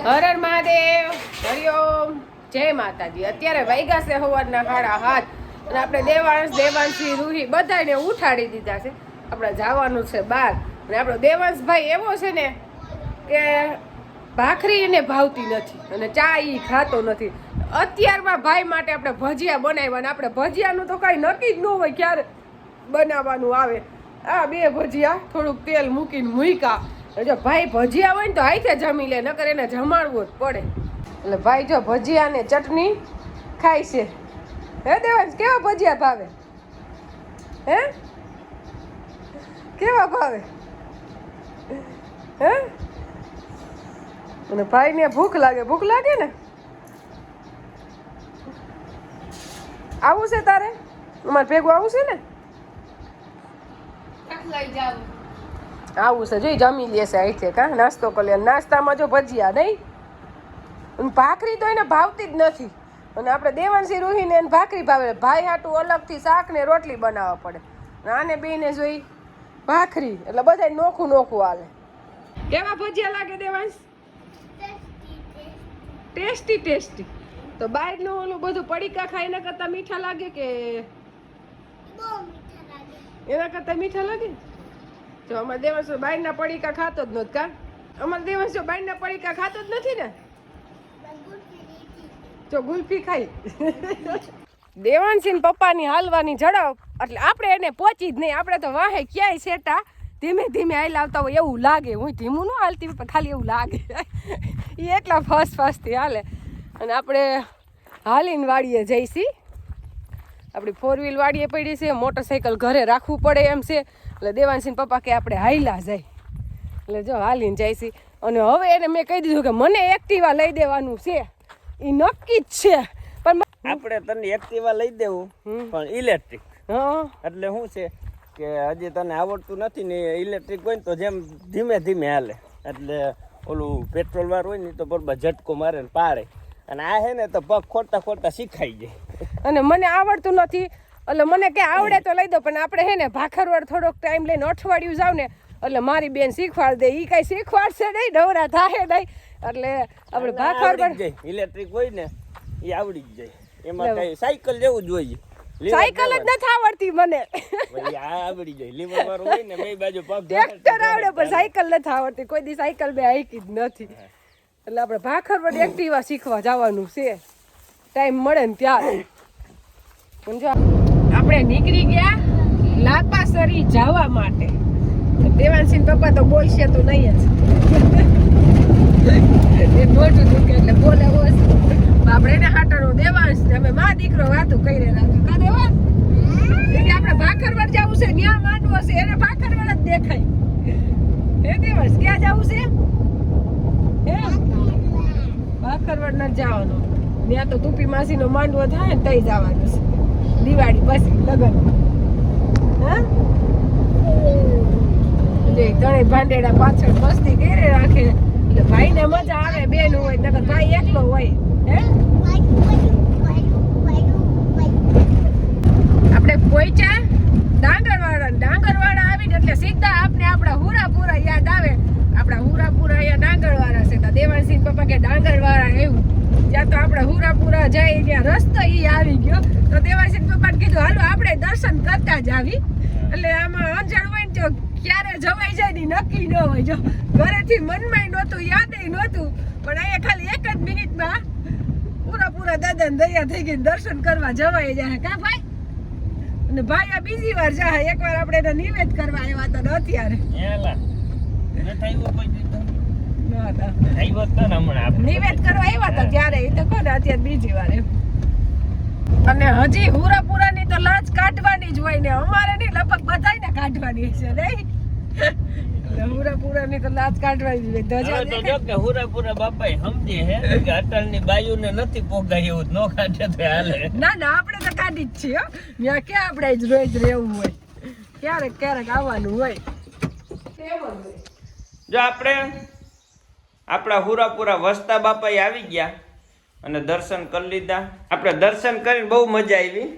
હર હર મહાદેવ, હરિઓમ, જય માતાજી। અત્યારે વાગ્યા છે સવારના 7:30 અને આપણે દેવાંશી રૂહી બધાને ઉઠાડી દીધા છે। આપણે જવાનું છે બહાર અને આપણો દેવાંશભાઈ એવો છે ને કે ભાખરી એને ભાવતી નથી અને ચા ઈ ખાતો નથી। અત્યારમાં ભાઈ માટે આપણે ભજીયા બનાવ્યા અને આપણે ભજીયાનું તો કાંઈ નક્કી જ ન હોય ક્યારે બનાવવાનું આવે। આ બે ભજીયા થોડુંક તેલ મૂકીને મૂક્યા। જો ભાઈ ભજીયા હોય ને તો હાથે જમી લે, નકર એને જમાડવું જ પડે। એટલે ભાઈ જો ભજીયા ને ચટણી ખાય છે। હે દેવાંશ, કેવા ભજીયા ભાવે? હે કેવા ભાવે? હે અને ભાઈ ને ભૂખ લાગે ને? આવું છે તારે? અમારે ભેગું આવું છે ને? આવું છે, જોઈ જમી લેશે અહીંથી કા નાસ્તો કરી લે। નાસ્તામાં જો ભજીયા નહીં, ભાખરી તો એને ભાવતી જ નથી અને આપણે દેવાંશી રૂહીને એને ભાખરી ભાવે। ભાઈ હાટું અલગથી શાક ને રોટલી બનાવવા પડે, આને બેને જોઈ ભાખરી, એટલે બધા નોખું હાલે। કેવા ભજીયા લાગે દેવાંશ? ટેસ્ટી। તો બહારનું ઓલું બધું પડીકા ખાઈને કરતા મીઠા લાગે કે એના કરતા મીઠા લાગે? જો અમારે દેવાંશ બહારના પડીકા ખાતો જ નથી કા? અમારે દેવાંશ બહારના પડીકા ખાતો જ નથી ને? જો ગુલ્ફી ખાઈ દેવાંશી પપ્પાની હાલવાની ઝડપ એટલે આપણે એને પહોંચી જ નહીં। આપણે તો વાહે ક્યાંય સેટા ધીમે હાલ આવતા હોય એવું લાગે। હું ધીમું ન હાલતી પણ ખાલી એવું લાગે એ એટલા ફાસ્ટથી હાલે। અને આપણે હાલીને વાડીએ જઈશી। આપણી 4 વ્હીલ વાડીએ પડી છે, મોટરસાઇકલ ઘરે રાખવું પડે એમ છે, એટલે દેવાંશી પપ્પા કે આપણે હાઈલા જાય, એટલે જો હાલીને જઈશી। અને હવે એને મેં કહી દીધું કે મને એક્ટિવા લઈ દેવાનું છે, એ નક્કી જ છે। પણ આપણે તને એક્ટિવા લઈ દેવું પણ ઇલેક્ટ્રિક। એટલે શું છે કે હજી તને આવડતું નથી ને, ઇલેક્ટ્રિક હોય ને તો જેમ ધીમે હાલે, એટલે ઓલું પેટ્રોલ વાળું હોય ને તો બરોબર ઝટકો મારે ને પાડે, અને આ હે ને તો પગ ખોટા શીખાઈ જાય। અને મને આવડતું નથી એટલે મને કે આવડે તો લઈ દો, પણ આપણે હે ને ભાખરવડ થોડોક ટાઈમ લઈને અઠવાડિયું જાવ ને એટલે મારી બેન શીખવાડ દે। એ કઈ શીખવાડશે નહીં, નવરા થાય નહીં, એટલે આપણે ભાખરવડ ઇલેક્ટ્રિક હોય ને એ આવડી જ જાય। એમાં કઈ સાયકલ જેવું જ હોય, સાયકલ જ નથી આવડતી મને। આવડી જાય, લીવર વાળું હોય ને બે બાજુ પગ, ટ્રેક્ટર આવડે પણ સાયકલ નથી આવડતી, કોઈ દી સાયકલ બે હાઈકી જ નથી। એટલે આપણે ભાખરવડ એક્ટિવા શીખવા જવાનું છે, ટાઈમ મળે ને ત્યારે। પણ જો આપણે નીકળી ગયા લાપાસરી જવા માટે। દેવાંશી પપ્પા તો બોલશે તો નહીં જ, એ મોટું દુખે એટલે બોલે ઓછું। આપણે એને હાટરો દેવાંશ અમે માં દીકરો વાતું કરી રહ્યા કા દેવાંશ? એટલે આપણે ભાખરવડ જવું છે, ન્યા માંડવો છે, એને ભાખરવડ જ દેખાય। હે દેવાંશ, ક્યાં જવું છે? હે ભાખરવડ ન જવાનું, ત્યાં તો તુપી માસીનો માંડવો થાય ને તઈ જવાનું છે, દિવાળી પછી લગન। હા ત્રણેય ભાંડેડા પાછળ મસ્તી કરી રાખે, એટલે ભાઈને મજા આવે, બેન હોય નકર ભાઈ એકલો હોય। હે આપણે પહોંચ્યા ડાંગરવાડા આવીને એટલે સીધા આપણે આપણા હુરાપુરા યાદ આવે। આપણા હુરાપુરા અહીંયા ડાંગરવાડા છે, તો દેવાંશી પપ્પા કે ડાંગરવાડા એવું, ત્યાં તો આપણે હુરાપુરા જાય ત્યાં રસ્તો ઈ આવી ગયો, તો દેવાંશી પપ્પાને કીધું હાલો આપણે દર્શન કરતા જ આવી। એટલે આમાં અંજાણ હોય ને તો ક્યારે જવાઈ જાય ને નક્કી ન હોય। જો ઘરેથી મનમાં નહોતું, યાદે નહોતું, પણ અહીંયા ખાલી 1 જ મિનિટમાં પૂરા દાદાને દયા થઈ ગઈ, દર્શન કરવા જવાઈ જાય કા ભાઈ? અને ભાઈ આ બીજી વાર જાય, એકવાર આપણે એને નિવેદ કરવા આવ્યા હતા અત્યારે નિવેદ કરવા આવ્યા હતા ત્યારે, એ તો કોને અત્યારે બીજી વાર એમ। અને હજી હુરાપુરાની તો લાજ કાઢવાની જ હોય ને, અમારે નહીં લગભગ બધાને કાઢવાની છે નહીં? હુરાપુરાની તો લાજ કાઢવાની જ હોય। હુરાપુરા બાપા સમજે હે કે અટલની બાયુને નથી પોગાય એવું ન કાઢે તો હાલે। ના આપણે તો કાઢી જ છીએ હો, ત્યાં ક્યાં આપણે જ રોજ રહેવું હોય, ક્યારેક આવવાનું હોય। જો આપણે આપણા હુરાપુરા વસતા બાપા આવી ગયા અને દર્શન કરી લીધા। આપણે દર્શન કરીને બહુ મજા આવી,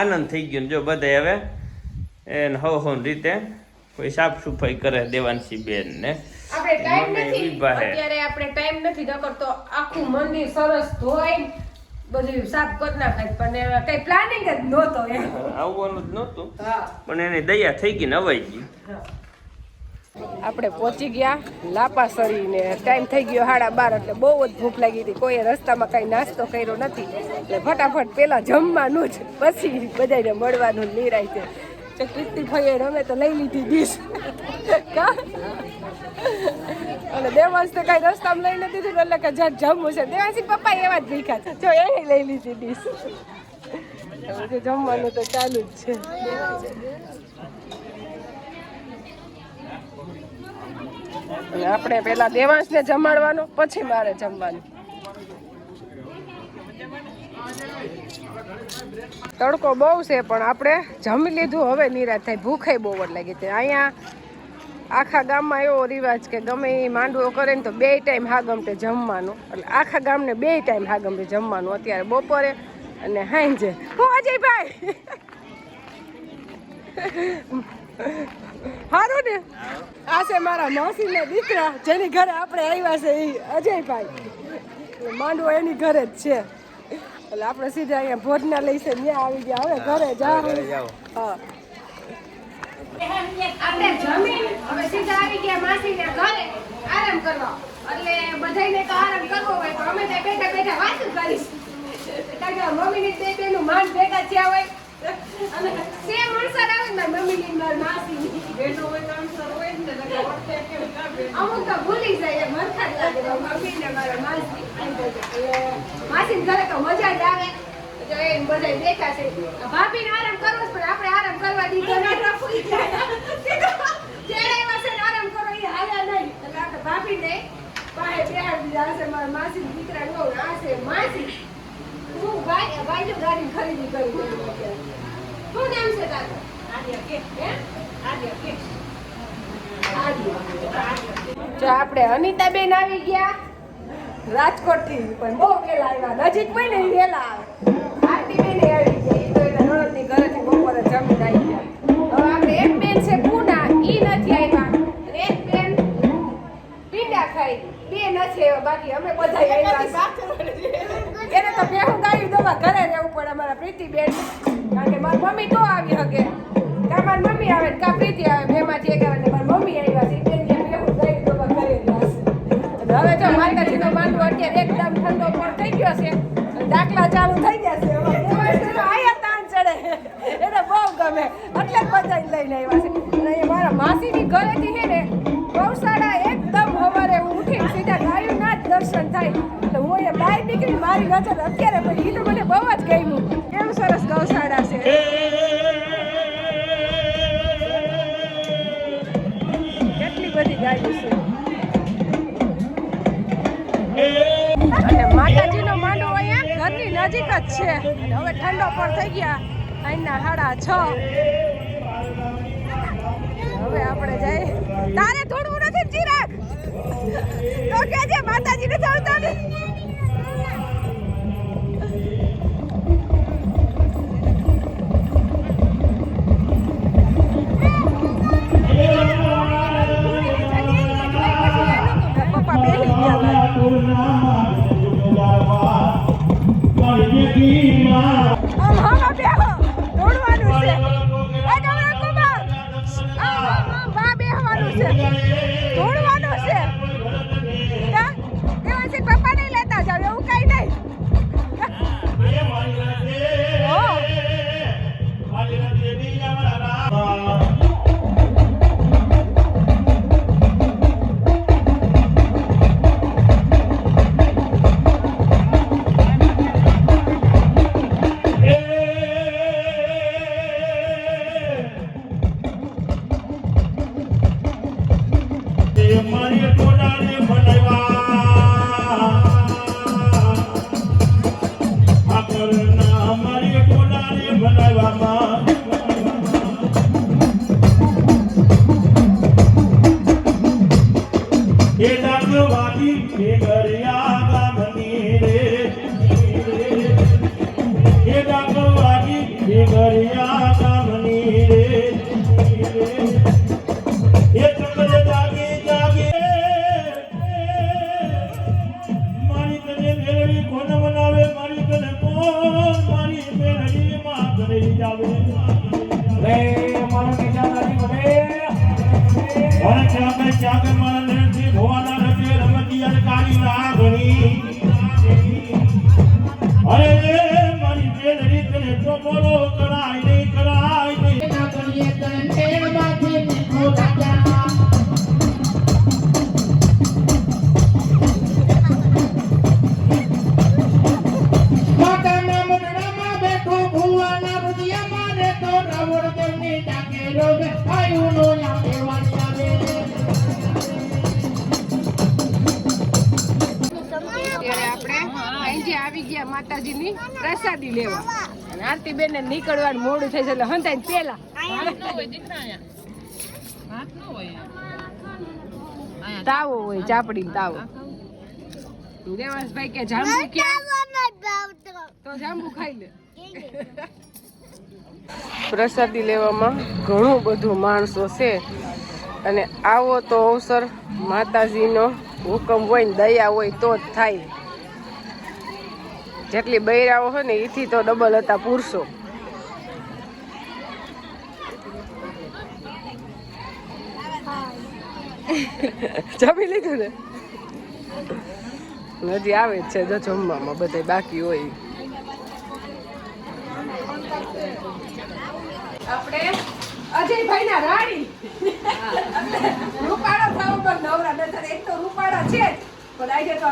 આનંદ થઈ ગયો। જો બધા હવે એને હવ રીતે કોઈ સાફ સફાઈ કરે દેવાંશી બેન ને આપણે ટાઈમ મમ્મી નથી ઊભા હે. અત્યારે આપણે ટાઈમ નથી નકર તો આખું મંદિર સરસ ધોઈ બધું સાફ કરી નાખાય પણ કઈ પ્લાનિંગ જ નહોતો એમ આવવાનું જ નહોતું હા પણ એની દયા થઈ ગઈ ને અવાઈ ગઈ. આપણે પહોંચી ગયા લાપાસરી ને ટાઈમ થઈ ગયો 12:30 એટલે બહુ જ ભૂખ લાગી હતી કોઈએ રસ્તામાં કઈ નાસ્તો કર્યો નથી એટલે ફટાફટ પેલા જમવાનું જ પછી બધાને મળવાનું નિરાય છે તો કીર્તિ ભાઈએ રમે તો લઈ લીધી ડીશ અને દેવાંશ તો કઈ રસ્તામાં લઈ નથી દીધું એટલે કે જ્યાં જમવું છે દેવાંશી પપ્પા એવા જ ભીખા છે જો એને લઈ લીધી ડીશ હવે જમવાનું તો ચાલુ જ છે. અને આપણે પેલા દેવાંશને જમાડવાનો પછી મારે જમવાનું. તડકો બહુ છે પણ આપણે જમી લીધું હવે નિરાશ થાય ભૂખે બહુ જ લાગી છે. અહીંયા આખા ગામમાં એવો રિવાજ કે ગમે એ માંડવો કરે ને તો 2 ટાઈમ હાગમટે જમવાનું એટલે આખા ગામને 2 ટાઈમ હાગમટે જમવાનું અત્યારે બપોરે અને સાંજે. હું અજયભાઈ હારું ને આ છે મારા માસીના દીકરા જેની ઘરે આપણે આવ્યા છે એ અજયભાઈ માંડવો એની ઘરે જ છે એટલે આપણે સીધા અહીંયા ભોજના લઈ છે ત્યાં આવી ગયા હવે ઘરે જાવ. હા આપણે જમીન હવે સીધા આવી ગયા માસીના ઘરે આરામ કરવા એટલે બધાયને તો આરામ કરવો હોય તો અમે ત્યાં બેઠા બેઠા વાતું કરીશું કારણ કે મમ્મીની બે બેનું માન ભેગા થયા હોય અને સેમ અણસર આવે ને મમ્મીની મારી માસીની બેનો હોય તો અણસર હોય ને અમુક તો ભૂલી જાય એ મરખા જ લાગે મમ્મીને મારા માસી માસીને ઘરે તો મજા જ આવે જો એ બધા બેઠા છે ભાભીને આરામ કરવો જ પણ આપણે આરામ કરવા દીધો ચેડાઈમાં છે આરામ કરો એ હાલ્યા નહીં એટલે આપણે ભાભીને પાસે પ્યાર દીધા છે મારા માસીના દીકરા નો આ છે માસી હું ભાઈ ગાડી ખરીદી કરી શું નામ છે તારું? આદ્યા કે હે આદ્યા કે જો આપણે અનિતાબેન આવી ગયા રાજકોટ થી પણ બહુ વેલા આવ્યા નજીક હોય ને વેલા આવે. આરતીબેન આવી ગયા એ તો એના નણંદની ઘરેથી બપોરે જમીન આવી ગયા. હવે આપણે એક બેન છે પૂના ઈ નથી આવ્યા અને એક બેન પીંડા ખાઈ બે નથી આવ્યા બાકી અમે બધા આવ્યા છે. એને તો બેહું ગાયું દવા ઘરે રહેવું પડે અમારા પ્રીતિબેન કારણ કે મારી મમ્મી તો આવી શકે કાં મારી મમ્મી આવે કાં પ્રીતિ આવે બેમાંથી એક આવે ને મારી મમ્મી આવ્યા છે બેન બેહું ગાયું દવા ઘરે રહેશે. હવે જો માતાજીનો માંડવો અત્યારે એકદમ ઠંડો પણ થઈ ગયો છે દાખલા ચાલુ થઈ ગયા છે આયા તાણ ચડે એને બહુ ગમે એટલે જ બધા લઈને આવ્યા છે. અને મારા માસીની ઘરેથી છે ને ગૌશાળા એકદમ સવારે ઉઠીને સીધા ગાયુંના જ દર્શન થાય એટલે હું એ બહાર નીકળી મારી નજર અત્યારે પણ એ તો મને બહુ જ ગમ્યું કેવું સરસ ગૌશાળા છે. કેટલી બધી ગાયો છે અને માતાજીનો માંડવો અહીંયા ઘરની નજીક જ છે અને હવે ઠંડો પણ થઈ ગયા અહીંના 6:30 હવે આપણે જઈએ. તારે થોડું નથી ચિરાગ તો કે છે માતાજીને ચાલતા ને પપ્પા બેસી ગયા પપ્પા નહીં લેતા જાવ એવું કઈ નહીં. ગયા માતાજીની પ્રસાદી લેવા અને આરતી બેન ને નીકળવાનું મોડું થઈ જાય એટલે હંતાઈ પેલા તાવો હોય ચાપડી તાવો દેવાંશભાઈ કે જાંબુ ક્યાં તો જાંબુ ખાઈ લે પ્રસાદી લેવામાં ઘણું બધું માણસો છે અને આવો તો અવસર માતાજીનો હુકમ હોય ને દયા હોય તો જ થાય જેટલી બૈરાઓ હોય ને એથી તો ડબલ હતા પુરુષો જમી લીધું ને હજી આવે જ છે જો જમવામાં બધે બાકી હોય આપણે અજયભાઈ ના રાણી રૂપાળા થાવ પર નવરા નતર એક તો રૂપાળા છે પણ આજે તો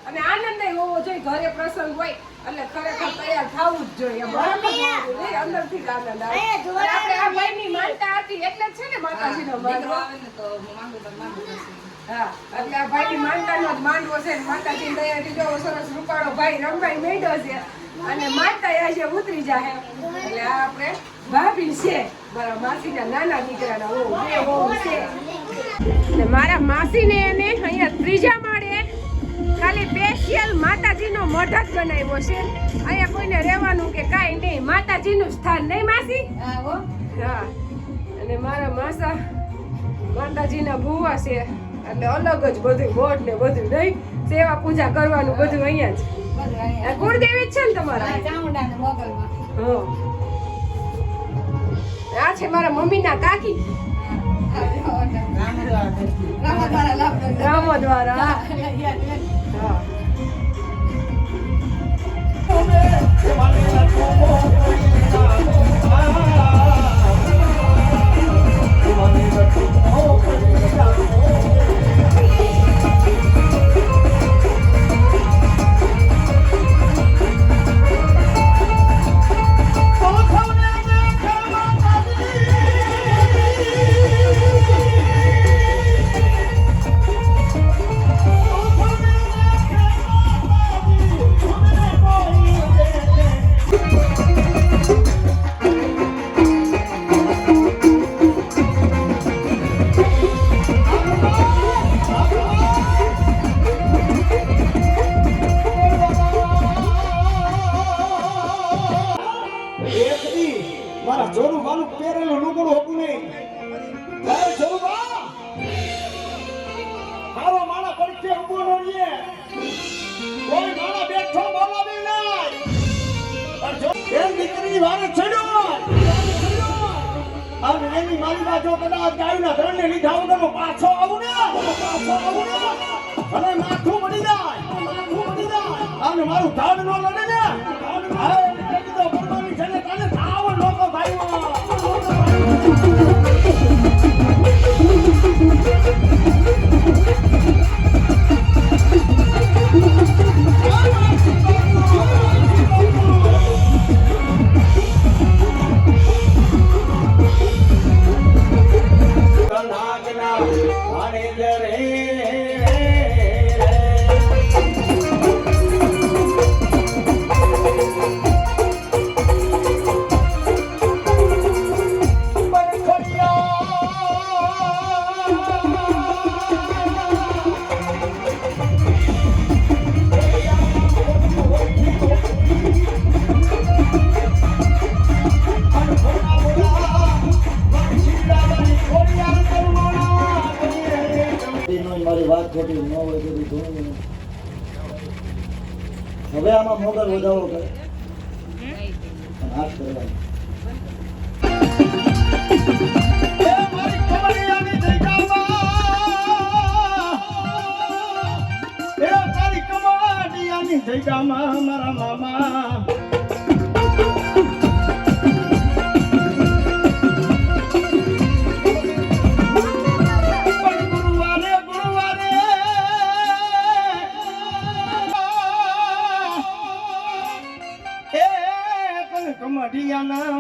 અને આનંદ હોવો જોઈએ ઘરે પ્રસંગ હોય એટલે ખરેખર તૈયાર થવું જ જોઈએ અંદરથી જ આનંદ આવે આપણે આ ભાઈની માનતા હતી એટલે જ છે ને માતાજીનો માંડવો હા એટલે આ ભાઈની માનતાનો જ માંડવો છે માતાજી દયાથી જો સરસ રૂપાળો ભાઈ રમભાઈ મેળ્યો છે અને માતા આજે ઉતરી જાય એટલે આ આપણે ભાભી છે મારા માસીના નાના દીકરાના ઓ બે ઓ છે ને મારા માસીને એને અહીંયા ત્રીજા માળે ખાલી સ્પેશિયલ માતાજીનો મઢ જ બનાવ્યો છે અહીંયા કોઈને રહેવાનું કે કાંઈ નહીં માતાજીનું સ્થાન નહીં માસી હા અને મારા માસા માતાજીના ભુવા છે એટલે અલગ જ બધું બોટ ને બધું નહીં સેવા પૂજા કરવાનું બધું અહીંયા જ કુળદેવી જ છે ને તમારા આ છે મારા મમ્મીના કાકી રામો દ્વારા મારા જોરું મારું પહેરેલું લુગડું હતું નહીં જોરું મારો માણા પરીક્ષે ઉભો ન રહીએ કોઈ માણા બેઠો બોલાવી નહીં એમ દીકરી વારે છેડ્યો અને એની મારી બાજુ કદાચ ગાયના ધરણને લીધા વગર પાછો આવું ને અને માથું પડી જાય અને મારું ધાડ ન લડે ને હવે આમાં મોગલ વધાવો કરે હાથ કરવાનો મારા મામા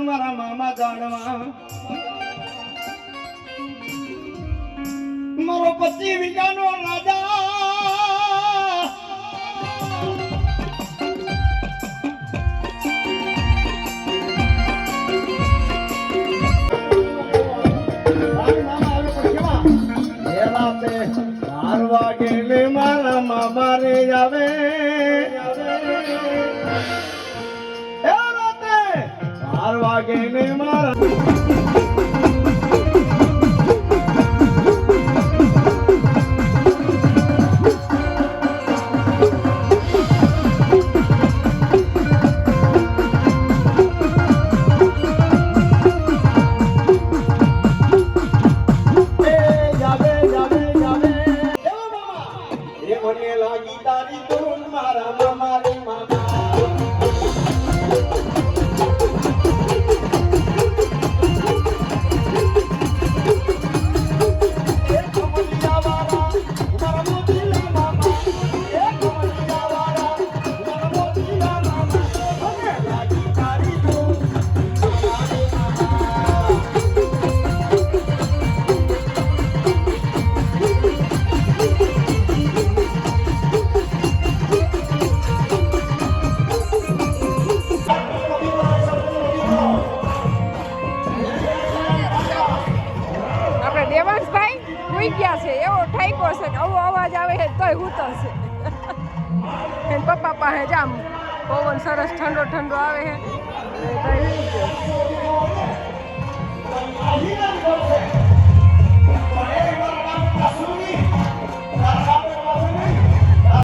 મારા મામા જાણવા મારો 25 વીઘાનો રાજા ને મારા મામા રે આવે એ રાતે 12 વાગે ને મારા મને લાગી તારી ધૂન મારા મામા રે મામા એ કમલિયા વાળા મારા મોતીલા મામા એ કમલિયા વાળા મારા મોતીલા મામા મને લાગી તારી ધૂન મામા રે મામા દેવાંશભાઈ સુઈ ગયા છે એવો ઠાઈકો છે કે આવો અવાજ આવે છે તોય હૂતો છે એને પપ્પા પાસે જામ પવન સરસ ઠંડો ઠંડો આવે છે તોય